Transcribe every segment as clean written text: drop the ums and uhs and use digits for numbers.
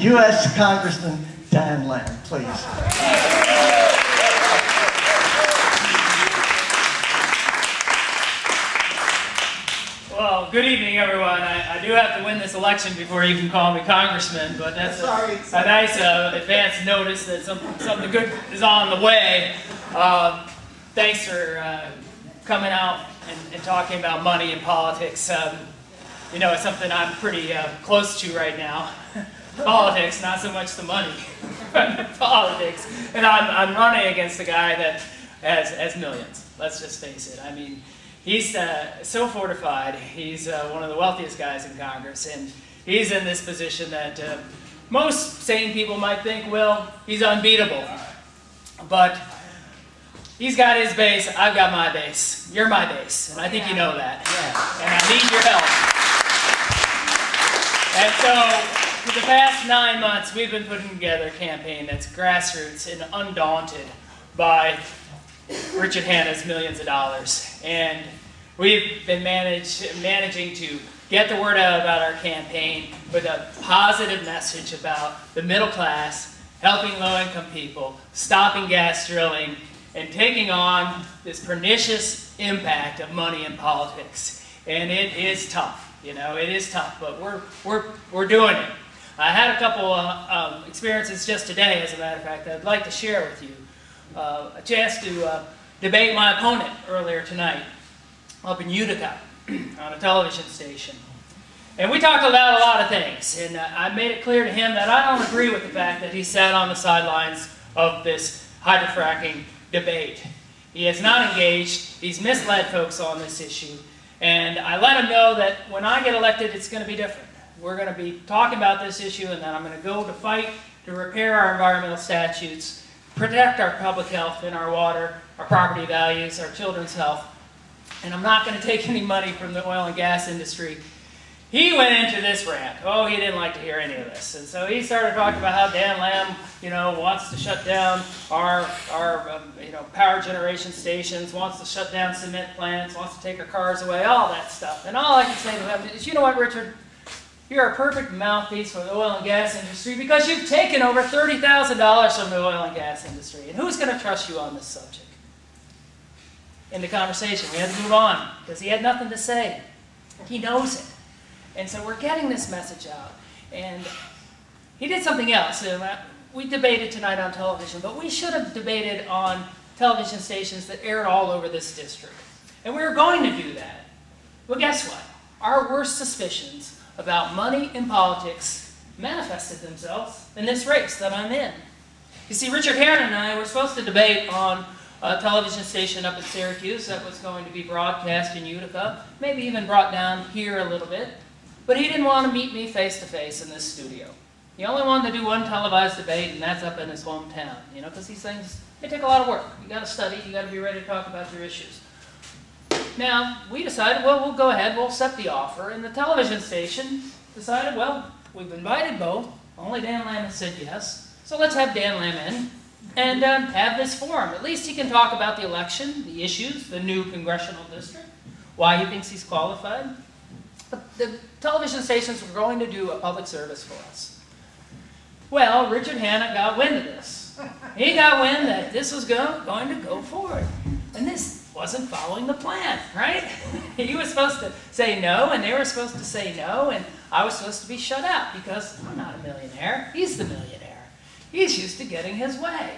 U.S. Congressman Dan Lamb, please. Well, good evening, everyone. I do have to win this election before you can call me congressman, but that's a nice advance notice that something good is on the way. Thanks for coming out and talking about money and politics. You know, it's something I'm pretty close to right now. Politics, not so much the money, but politics. And I'm running against a guy that has millions. Let's just face it. I mean, he's so fortified. He's one of the wealthiest guys in Congress, and he's in this position that most sane people might think, well, he's unbeatable. But he's got his base, I've got my base. You're my base, and I think you know that. Yeah. And I need your help. And so, for the past 9 months, we've been putting together a campaign that's grassroots and undaunted by Richard Hanna's millions of dollars. And we've been managing to get the word out about our campaign with a positive message about the middle class, helping low-income people, stopping gas drilling, and taking on this pernicious impact of money in politics. And it is tough, you know, it is tough, but we're doing it. I had a couple experiences just today, as a matter of fact, that I'd like to share with you. A chance to debate my opponent earlier tonight up in Utica on a television station. And we talked about a lot of things, and I made it clear to him that I don't agree with the fact that he sat on the sidelines of this hydrofracking debate. He has not engaged, he's misled folks on this issue, and I let him know that when I get elected, it's going to be different. We're going to be talking about this issue, and then I'm going to go to fight to repair our environmental statutes, protect our public health and our water, our property values, our children's health. And I'm not going to take any money from the oil and gas industry. He went into this rant. Oh, he didn't like to hear any of this. And so he started talking about how Dan Lamb, you know, wants to shut down our power generation stations, wants to shut down cement plants, wants to take our cars away, all that stuff. And all I can say to him is, you know what, Richard? You're a perfect mouthpiece for the oil and gas industry because you've taken over $30,000 from the oil and gas industry. And who's going to trust you on this subject? In the conversation, we had to move on because he had nothing to say. He knows it. And so we're getting this message out. And he did something else. We debated tonight on television, but we should have debated on television stations that aired all over this district. And we were going to do that. Well, guess what? Our worst suspicions about money in politics manifested themselves in this race that I'm in. You see, Richard Hanna and I were supposed to debate on a television station up in Syracuse that was going to be broadcast in Utica, maybe even brought down here a little bit. But he didn't want to meet me face-to-face in this studio. He only wanted to do one televised debate, and that's up in his hometown, you know, because these things, they take a lot of work. You got to study, you got to be ready to talk about your issues. Now, we decided, well, we'll go ahead, we'll accept the offer, and the television station decided, well, we've invited both, only Dan Lamb has said yes, so let's have Dan Lamb in and have this forum. At least he can talk about the election, the issues, the new congressional district, why he thinks he's qualified. The television stations were going to do a public service for us. Well, Richard Hanna got wind of this. He got wind that this was going to go forward. And this wasn't following the plan, right? He was supposed to say no, and they were supposed to say no, and I was supposed to be shut out because I'm not a millionaire. He's the millionaire. He's used to getting his way.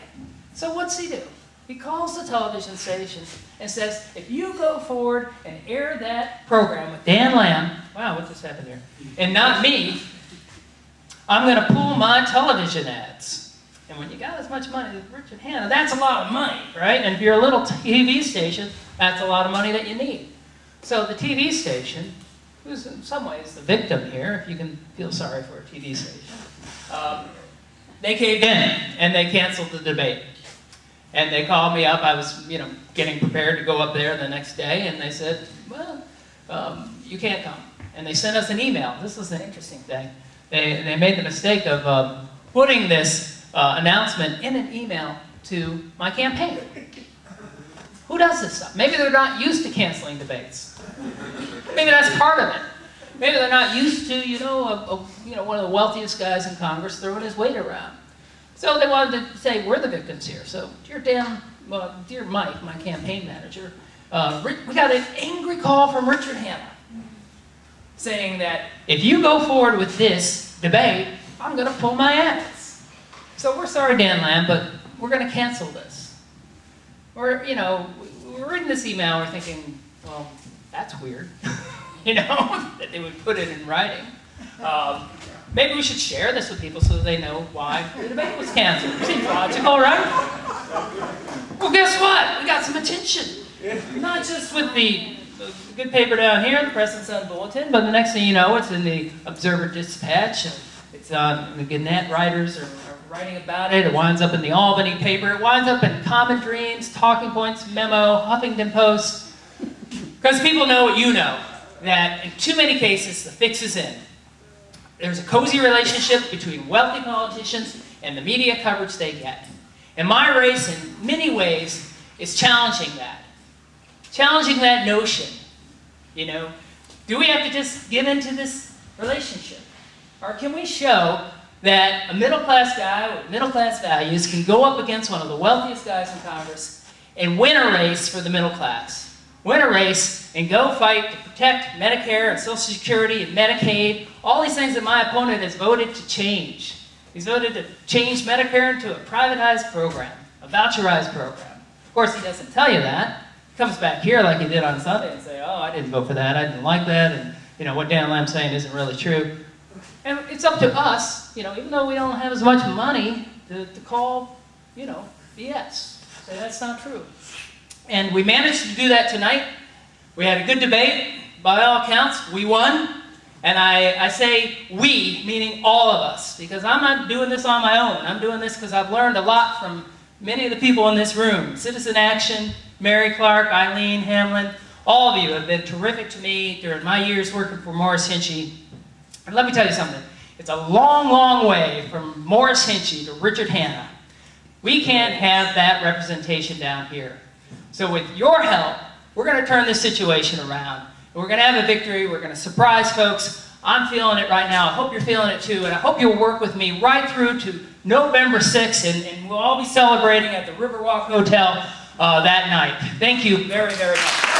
So what's he do? He calls the television station and says, if you go forward and air that program with Dan Lamb, wow, what just happened there? And not me, I'm going to pull my television ads. And when you got as much money as Richard Hanna, that's a lot of money, right? And if you're a little TV station, that's a lot of money that you need. So the TV station, who's in some ways the victim here, if you can feel sorry for a TV station, they caved in and they canceled the debate. And they called me up. I was, you know, getting prepared to go up there the next day, and they said, well, you can't come. And they sent us an email. This was an interesting thing. They made the mistake of putting this announcement in an email to my campaign. Who does this stuff? Maybe they're not used to canceling debates. Maybe that's part of it. maybe they're not used to, one of the wealthiest guys in Congress throwing his weight around. So they wanted to say, we're the victims here. So, dear Mike, my campaign manager, we got an angry call from Richard Hanna saying that if you go forward with this debate, I'm going to pull my ads. So we're sorry, Dan Lamb, but we're going to cancel this. We're reading this email, we're thinking, well, that's weird, that they would put it in writing. Maybe we should share this with people so they know why the debate was canceled. Seems logical, right? Well, guess what? We got some attention. Not just with the good paper down here, the Press and Sun Bulletin, but the next thing you know, it's in the Observer Dispatch. It's on the Gannett writers are writing about it. It winds up in the Albany paper. It winds up in Common Dreams, Talking Points, Memo, Huffington Post. Because people know what you know, that in too many cases, the fix is in. There's a cozy relationship between wealthy politicians and the media coverage they get. And my race, in many ways, is challenging that. Challenging that notion. Do we have to just give into this relationship? Or can we show that a middle-class guy with middle-class values can go up against one of the wealthiest guys in Congress and win a race for the middle class? Win a race and go fight to protect Medicare and Social Security and Medicaid, all these things that my opponent has voted to change. He's voted to change Medicare into a privatized program, a voucherized program. Of course, he doesn't tell you that. He comes back here like he did on Sunday and say, oh, I didn't vote for that, I didn't like that, and what Dan Lamb's saying isn't really true. And it's up to us, even though we don't have as much money, to call, BS. Say that's not true. And we managed to do that tonight. We had a good debate. By all accounts, we won. And I say we, meaning all of us, because I'm not doing this on my own. I'm doing this because I've learned a lot from many of the people in this room. Citizen Action, Mary Clark, Eileen Hamlin, all of you have been terrific to me during my years working for Morris Hinchey. And let me tell you something. It's a long, long way from Morris Hinchey to Richard Hanna. We can't have that representation down here. So with your help, we're going to turn this situation around. We're going to have a victory. We're going to surprise folks. I'm feeling it right now. I hope you're feeling it too. And I hope you'll work with me right through to November 6th. And we'll all be celebrating at the Riverwalk Hotel that night. Thank you very, very much.